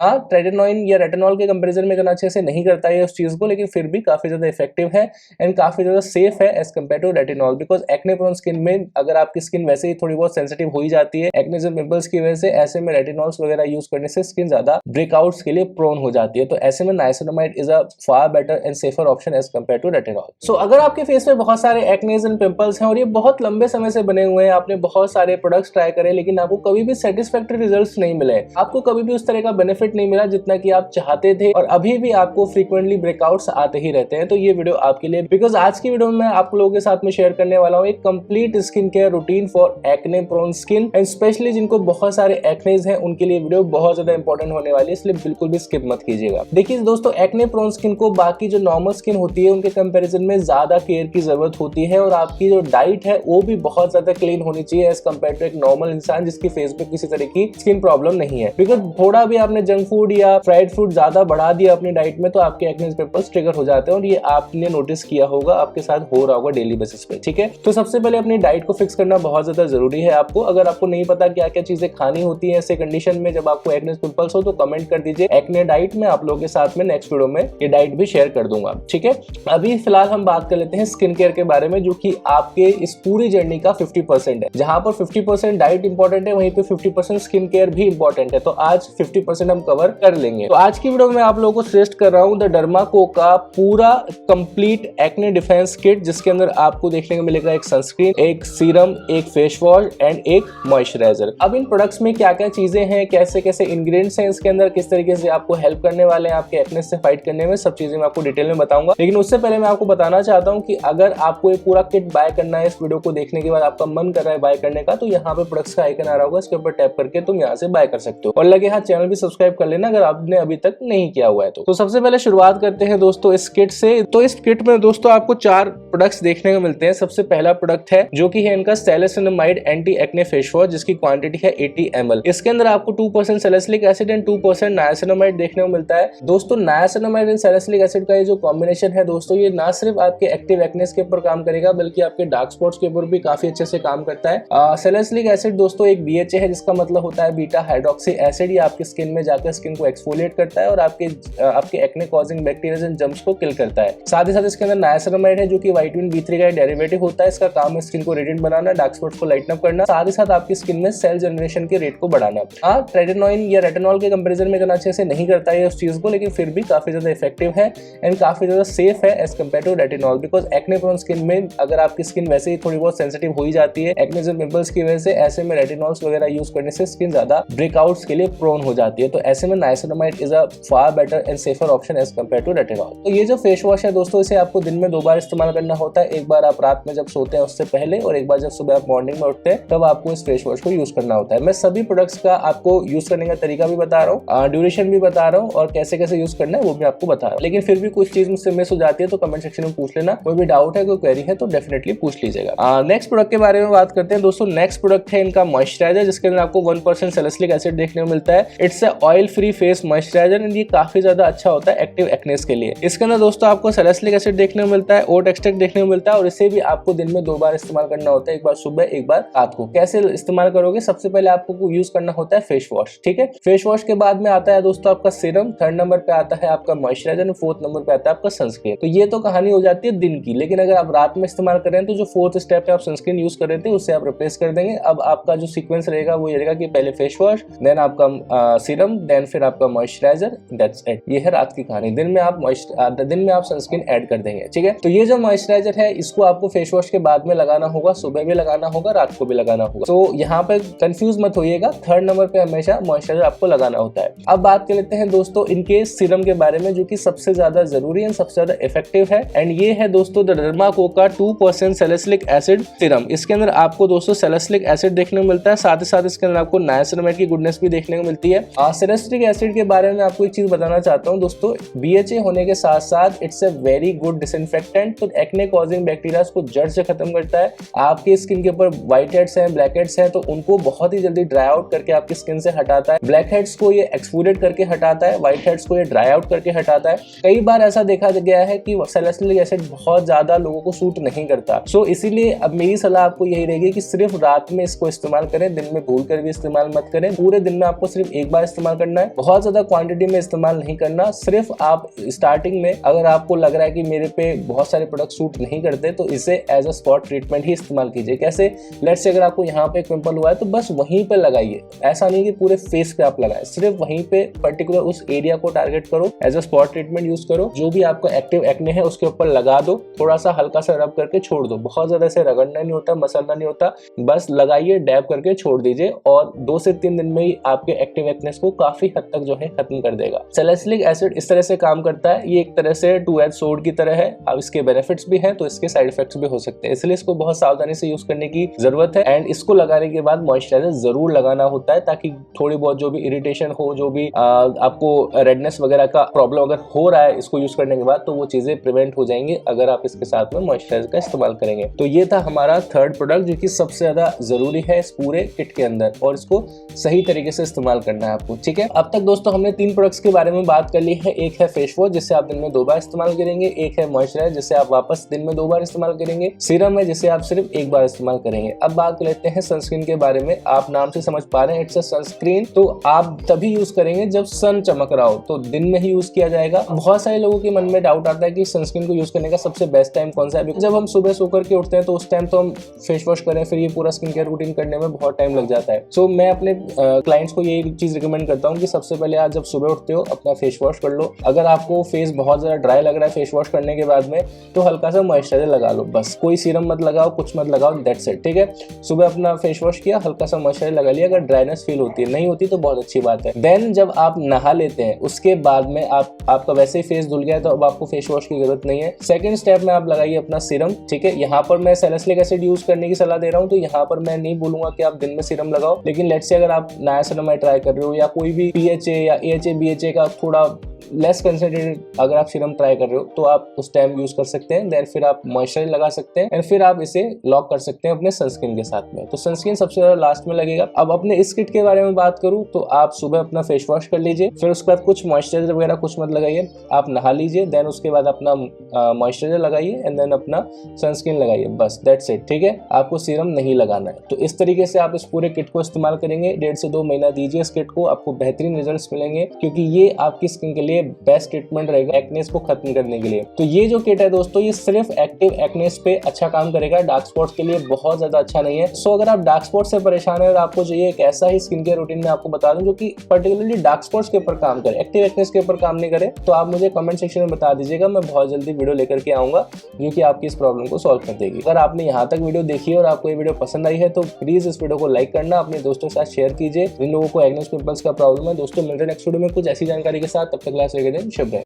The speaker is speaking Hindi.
हाँ, ट्रेडिनोइन या रेटिनॉल के कंपैरिजन में इतना अच्छे से नहीं करता है उस चीज को, लेकिन फिर भी काफी ज्यादा इफेक्टिव है एंड काफी ज्यादा सेफ है as compare to retinol. Because acne prone skin में अगर आपकी स्किन वैसे ही थोड़ी बहुत सेंसिटिव हो ही जाती है एक्ने पिंपल्स की वजह से, ऐसे में रेटिनॉल्स वगैरह यूज करने से स्किन ज्यादा ब्रेकआउट्स के लिए प्रोन हो जाती है। तो ऐसे में niacinamide is a far better and safer option as compare to retinol. So अगर आपके फेस पे बहुत सारे एक्नेज एंड पिंपल्स हैं और ये बहुत लंबे समय से बने हुए हैं, आपने बहुत सारे प्रोडक्ट्स ट्राई करे लेकिन आपको कभी भी सेटिस्फैक्टरी रिजल्ट्स नहीं मिले, आपको कभी भी उस तरह का बेनिफिट नहीं मिला जितना कि आप चाहते थे और अभी भी आपको फ्रीक्वेंटली ब्रेकआउट्स आते ही रहते हैं, तो ये वीडियो आपके लिए। बिकॉज आज की वीडियो में मैं आप लोगों के साथ में शेयर करने वाला हूँ एक complete skin care routine for acne prone skin and specially जिनको बहुत सारे एक्नेज हैं उनके लिए वीडियो बहुत ज्यादा इंपॉर्टेंट होने वाली है, इसलिए बिल्कुल भी स्किप मत कीजिएगा। देखिए दोस्तों, एक्ने प्रोन स्किन को बाकी जो नॉर्मल स्किन होती है उनके कंपेरिजन में ज्यादा केयर की जरूरत होती है और आपकी जो डाइट है वो भी बहुत ज्यादा क्लीन होनी चाहिए एज कम्पेयर टू एक नॉर्मल इंसान जिसकी फेस पे किसी तरह की स्किन प्रॉब्लम नहीं है। बिकॉज थोड़ा भी आपने जंक फूड या फ्राइड फूड ज्यादा बढ़ा दिया अपनी डाइट में तो आपके एक्ने पिंपल्स ट्रिगर हो जाते हैं और ये आपने नोटिस किया होगा, आपके साथ हो रहा होगा डेली बेसिस पे। ठीक है, तो सबसे पहले अपनी डाइट को फिक्स करना बहुत ज्यादा जरूरी है आपको। अगर आपको नहीं पता क्या क्या चीजें खानी होती है ऐसे कंडीशन में जब आपको एक्ने पिंपल्स हो तो कमेंट कर दीजिए एक्ने डाइट में, आप लोगों के साथ में नेक्स्ट वीडियो में ये डाइट भी शेयर कर दूंगा। ठीक है, अभी फिलहाल हम बात कर लेते हैं स्किन केयर के बारे में जो कि आपके इस पूरी जर्नी का 50% है। जहां पर 50% डाइट इंपॉर्टेंट है वहीं पे 50% स्किन केयर भी इंपॉर्टेंट है, तो आज 50% हम कवर कर लेंगे। तो आज की वीडियो में आप लोगों को सजेस्ट कर रहा हूं द डर्माको का पूरा कंप्लीट एक्ने डिफेंस किट, जिसके अंदर आपको देखने को मिलेगा एक सनस्क्रीन, एक सीरम, एक फेस वॉश एंड एक मॉइस्चराइजर। अब इन प्रोडक्ट्स में क्या क्या चीजें हैं, कैसे कैसे इंग्रेडिएंट्स हैं इसके अंदर, किस तरीके से आपको हेल्प करने वाले हैं आपके एक्ने से फाइट करने में, सब चीजें मैं आपको डिटेल में बताऊंगा। लेकिन उससे पहले मैं आपको बताना चाहता हूं कि अगर आपको ये पूरा किट बाय करना है, इस वीडियो को देखने के बाद आपका मन कर रहा है बाय करने का, तो यहाँ पे प्रोडक्ट्स का आइकन आ रहा होगा, इसके ऊपर टैप करके तुम यहाँ से बाय कर सकते हो। और लगे हाथ चैनल भी सब्सक्राइब कर लेना अगर आपने अभी तक नहीं किया हुआ है तो सबसे पहले शुरुआत करते हैं दोस्तों इस किट से। तो इस किट में दोस्तों आपको 4 प्रोडक्ट्स देखने को मिलते हैं। सबसे पहला प्रोडक्ट है जो कि है इनका सैलिसिनामाइड एंटी एक्ने फेस वॉश, जिसकी क्वांटिटी है 80 ml। इसके अंदर आपको 2% सैलिसिलिक एसिड एंड 2% नाइसिनामाइड देखने को मिलता है। दोस्तों नाइसिनामाइड एंड सैलिसिलिक एसिड का ये जो कॉम्बिनेशन है दोस्तों, ये ना सिर्फ आपके एक्टिव एक्नेस के ऊपर काम करेगा बल्कि आपके डार्क स्पॉट्स के ऊपर भी काफी अच्छे से काम करता है। सैलिसिलिक एसिड दोस्तों एक BHA है जिसका मतलब होता है बीटा हाइड्रोक्सी एसिड। ये आपकी स्किन में जाकर स्किन को एक्सफोलिएट करता है और आपके acne causing bacteria and germs को किल करता है। साथ ही साथ इसके अंदर नाइसिनामाइड है जो कि विटामिन B3 का डेरिवेटिव होता है। इसका काम है स्किन को रेडिएंट बनाना, डार्क स्पॉट्स को लाइटन अप करना, साथ ही साथ आपकी स्किन में सेल जनरेशन के रेट को बढ़ाना। हाँ, ट्रेडिनोइन या रेटिनॉल के कंपैरिजन में इतना अच्छे से नहीं करता है उस चीज को, लेकिन फिर भी काफी ज्यादा इफेक्टिव है एंड काफी ज्यादा सेफ है as compare to retinol. Because acne prone skin में अगर आपकी स्किन वैसे ही थोड़ी बहुत सेंसिटिव हो ही जाती है एक्ने पिंपल्स की वजह से, ऐसे में रेटिनॉल्स वगैरह यूज करने से स्किन ज्यादा ब्रेकआउट्स के लिए प्रोन हो जाती है। तो ऐसे में niacinamide is a far better and safer option as compare to retinol. तो ये जो फेस वॉश है दोस्तों, इसे आपको दिन में 2 बार इस्तेमाल करना होता है। एक बार आप रात में जब सोते हैं उससे पहले और एक बार जब सुबह आप मॉर्निंग में उठते हैं तब आपको इस फेस वॉश को यूज करना होता है। मैं सभी प्रोडक्ट्स का आपको यूज करने का तरीका भी बता रहा हूँ, ड्यूरेशन भी बता रहा हूँ और कैसे कैसे यूज करना है वो भी आपको बता रहा हूँ। लेकिन फिर भी कुछ चीज मुझसे मिस हो जाती है तो कमेंट सेक्शन में पूछ लेना। कोई भी डाउट है, कोई क्वेरी है तो डेफिनेटली पूछ लीजिएगा। नेक्स्ट प्रोडक्ट के बारे में बात करते हैं दोस्तों। नेक्स्ट प्रोडक्ट है इनका मॉइस्चराइजर, जिसके अंदर आपको 1% सैलिसिलिक एसिड देखने को मिलता है। It's a oil free face moisturiser and ये काफी ज्यादा अच्छा होता है एक्टिव एक्नेस के लिए। इसके अंदर दोस्तों आपको सैलिसिलिक एसिड देखने को मिलता है, ओट एक्सट्रैक्ट देखने को मिलता है और इसे भी आपको दिन में 2 बार इस्तेमाल करना होता है, एक बार सुबह एक बार रात को। कैसे इस्तेमाल करोगे, सबसे पहले आपको यूज करना होता है फेस वॉश। ठीक है, फेस वॉश के बाद में आता है दोस्तों आपका सीरम, 3rd नंबर पे आता है आपका मॉइस्चराइजर, 4th नंबर पे आता है आपका सनस्क्रीन। तो ये तो कहानी हो जाती है दिन की, लेकिन अगर आप रात में इस्तेमाल कर रहे हैं तो जो 4th स्टेप है आप सनस्क्रीन यूज कर रहे थे उससे आप रिप्लेस कर देंगे। अब आपका जो सीक्वेंस रहेगा वो ये रहेगा कि पहले फेस वॉश, देन आपका सीरम, देन फिर आपका मॉइस्चराइजर, दैट्स इट। ये है रात की कहानी। दिन में आप सनस्क्रीन ऐड कर देंगे। ठीक है, तो ये जो मॉइस्चराइजर है इसको आपको फेस वॉश के बाद में लगाना होगा, सुबह भी लगाना होगा, रात को भी लगाना होगा। तो यहाँ पे कंफ्यूज मत होइएगा, 3rd नंबर पे हमेशा मॉइस्चराइजर आपको लगाना होता है। अब बात कर लेते हैं दोस्तों इनके सीरम के बारे में जो कि सबसे ज्यादा जरूरी है, सबसे ज्यादा इफेक्टिव है एंड ये है दोस्तों द डर्माको का 2% सैलिसिलिक एसिड सीरम। इसके अंदर आपको दोस्तों सैलिसिलिक एसिड देखने को मिलता है, साथ ही साथ इसके अंदर आपको नाइसिनामाइड की गुडनेस भी देखने को मिलती है। सैलिसिलिक एसिड के बारे में आपको एक चीज बताना चाहता हूँ दोस्तों, BHA होने के साथ साथ it's a very good disinfectant. तो एक्ने कॉजिंग बैक्टीरिया को जड़ से खत्म करता है। आपकी स्किन के ऊपर व्हाइट हेड्स हैं, ब्लैक हेड्स हैं, तो उनको बहुत ही जल्दी ड्राई आउट करके आपकी स्किन से हटाता है। ब्लैक हेड्स को ये एक्सफोलिएट करके हटाता है, व्हाइट हेड्स को ये ड्राई आउट करके हटाता है। कई बार ऐसा देखा गया है कि सैलिसिलिक एसिड बहुत ज्यादा लोगों को सूट नहीं करता। सो इसीलिए अब मेरी सलाह आपको यही रहेगी कि सिर्फ रात में इसको इस्तेमाल करें, दिन में भूल कर भी इस्तेमाल मत करें। पूरे दिन में आपको सिर्फ एक बार इस्तेमाल करना करना है, बहुत ज्यादा क्वांटिटी में इस्तेमाल नहीं करना। सिर्फ आप स्टार्टिंग में अगर आपको लग रहा है कि मेरे पे बहुत सारे प्रोडक्ट सूट नहीं करते तो इसे एज अ स्पॉट ट्रीटमेंट ही इस्तेमाल कीजिए। कैसे, लेट्स से अगर आपको यहाँ पे पिंपल हुआ है तो बस वहीं पे लगाइए, ऐसा नहीं कि पूरे फेस पे आप लगाएं, सिर्फ वहीं पे पर्टिकुलर उस एरिया को टारगेट करो, as a spot treatment use करो। जो भी आपका एक्टिव एक्ने है उसके ऊपर लगा दो, थोड़ा सा हल्का सा रब करके छोड़ दो, बहुत ज्यादा से रगड़ना नहीं होता, मसलना नहीं होता, बस लगाइए, डैब करके छोड़ दीजिए और 2 से 3 दिन में ही आपके एक्टिव एक्नेस को काफी हद तक जो है खत्म कर देगा। सैलिसिलिक एसिड इस तरह से काम करता है, ये एक तरह से 2-edged sword की तरह है। अब इसके बेनिफिट्स भी हैं तो इसके साइड इफेक्ट्स भी हो सकते हैं, इसलिए इसको बहुत सावधानी से यूज करने की जरूरत है। एंड इसको लगाने के बाद मॉइस्चराइजर जरूर लगाना होता है ताकि थोड़ी बहुत जो भी इरिटेशन हो, जो भी आपको रेडनेस वगैरह का प्रॉब्लम अगर हो रहा है इसको यूज करने के बाद, तो वो चीजें प्रिवेंट हो जाएंगी अगर आप इसके साथ में मॉइस्चराइजर का इस्तेमाल करेंगे। तो ये था हमारा थर्ड प्रोडक्ट जो कि सबसे ज्यादा जरूरी है इस पूरे किट के अंदर, और इसको सही तरीके से इस्तेमाल करना है आपको। ठीक है, अब तक दोस्तों हमने 3 प्रोडक्ट्स के बारे में बात कर ली है। एक है फेस वॉश जिसे आप दिन में 2 बार इस्तेमाल करेंगे, एक है मॉइस्चराइजर जिसे आप वापस दिन में 2 बार इस्तेमाल करेंगे, सीरम है जिसे आप सिर्फ 1 बार इस्तेमाल करेंगे। अब बात कर लेते हैं सनस्क्रीन के बारे में। आप नाम से समझ पा रहे हैं, इट्स अ सनस्क्रीन, तो आप तभी यूज करेंगे जब सन चमक रहा हो, तो दिन में ही यूज किया जाएगा। बहुत सारे लोगों के मन में डाउट आता है कि सनस्क्रीन को यूज करने का सबसे बेस्ट टाइम कौन सा है। जब हम सुबह सो करके उठते हैं तो उस टाइम तो हम फेस वॉश करें, फिर ये पूरा स्किन केयर रूटीन करने में बहुत टाइम लग जाता है। सो मैं अपने क्लाइंट्स को ये चीज रिकमेंड करता हूँ कि सबसे पहले आप जब सुबह उठते हो अपना फेस वॉश कर लो। अगर आपको फेस बहुत ज्यादा ड्राई लग रहा है फेस वॉश करने के बाद में, तो हल्का सा मॉइस्चराइजर लगा लो, बस कोई सीरम मत लगाओ, कुछ मत लगाओ, दैट्स इट। ठीक है, सुबह अपना फेस वॉश किया, हल्का सा मॉइस्चराइजर लगा लिया। अगर ड्राइनेस फील होती है, नहीं होती तो बहुत अच्छी बात है। देन जब आप नहा लेते हैं उसके बाद में आपका वैसे ही फेस धुल गया है तो अब आपको फेस वॉश की जरूरत नहीं है। सेकंड स्टेप में आप लगाइए अपना सीरम। ठीक है, यहाँ पर मैं सैलिसिलिक एसिड यूज करने की सलाह दे रहा हूँ, तो यहाँ पर मैं नहीं बोलूंगा कि आप दिन में सीरम लगाओ, लेकिन लेट्स से अगर आप नायासिनामाइड ट्राई कर रहे हो या कोई भी PHA या AHA BHA का थोड़ा लेस कंसेंट्रेटेड अगर आप सीरम ट्राई कर रहे हो तो आप उस टाइम यूज कर सकते हैं। देन फिर आप मॉइस्चराइजर लगा सकते हैं एंड फिर आप इसे लॉक कर सकते हैं अपने सनस्क्रीन के साथ में। तो सनस्क्रीन सबसे ज्यादा लास्ट में लगेगा। अब अपने इस किट के बारे में बात करूं तो आप सुबह अपना फेस वॉश कर लीजिए, फिर उसके बाद कुछ मॉइस्चराइजर वगैरह कुछ मत लगाइए, आप नहा लीजिए, देन उसके बाद अपना मॉइस्चराइजर लगाइए एंड देन अपना सनस्क्रीन लगाइए, बस दैट्स इट। ठीक है, आपको सीरम नहीं लगाना है। तो इस तरीके से आप इस पूरे किट को इस्तेमाल करेंगे। 1.5 से 2 महीना दीजिए इस किट को, आपको बेहतरीन रिजल्ट्स मिलेंगे क्योंकि ये आपकी स्किन के लिए बेस्ट ट्रीटमेंट रहेगा एक्नेस को खत्म करने के लिए। तो ये जो किट है दोस्तों, ये सिर्फ एक्टिव एक्नेस पे अच्छा काम करेगा, डार्क स्पॉट्स के लिए बहुत ज्यादा अच्छा नहीं है। सो अगर आप डार्क स्पॉट से परेशान है और आपको चाहिए एक ऐसा ही स्किन केयर रूटीन में आपको बता दूं जो कि पर्टिकुलरली डार्क स्पॉट्स के ऊपर काम करे, एक्टिव एक्नेस के ऊपर काम नहीं करे, तो आप मुझे कमेंट सेक्शन में बता दीजिएगा, मैं बहुत जल्दी वीडियो लेकर के आऊंगा जो कि आपकी इस प्रॉब्लम को सॉल्व कर देगी। अगर आपने यहाँ तक वीडियो देखी और आपको ये वीडियो पसंद आई है तो प्लीज इस वीडियो को लाइक करना, अपने दोस्तों के साथ शेयर कीजिए जिन लोगों को एक्ने पिंपल्स का प्रॉब्लम है। दोस्तों मिलते हैं नेक्स्ट वीडियो में कुछ ऐसी जानकारी के साथ, तब तक क्लास शुभ रहे।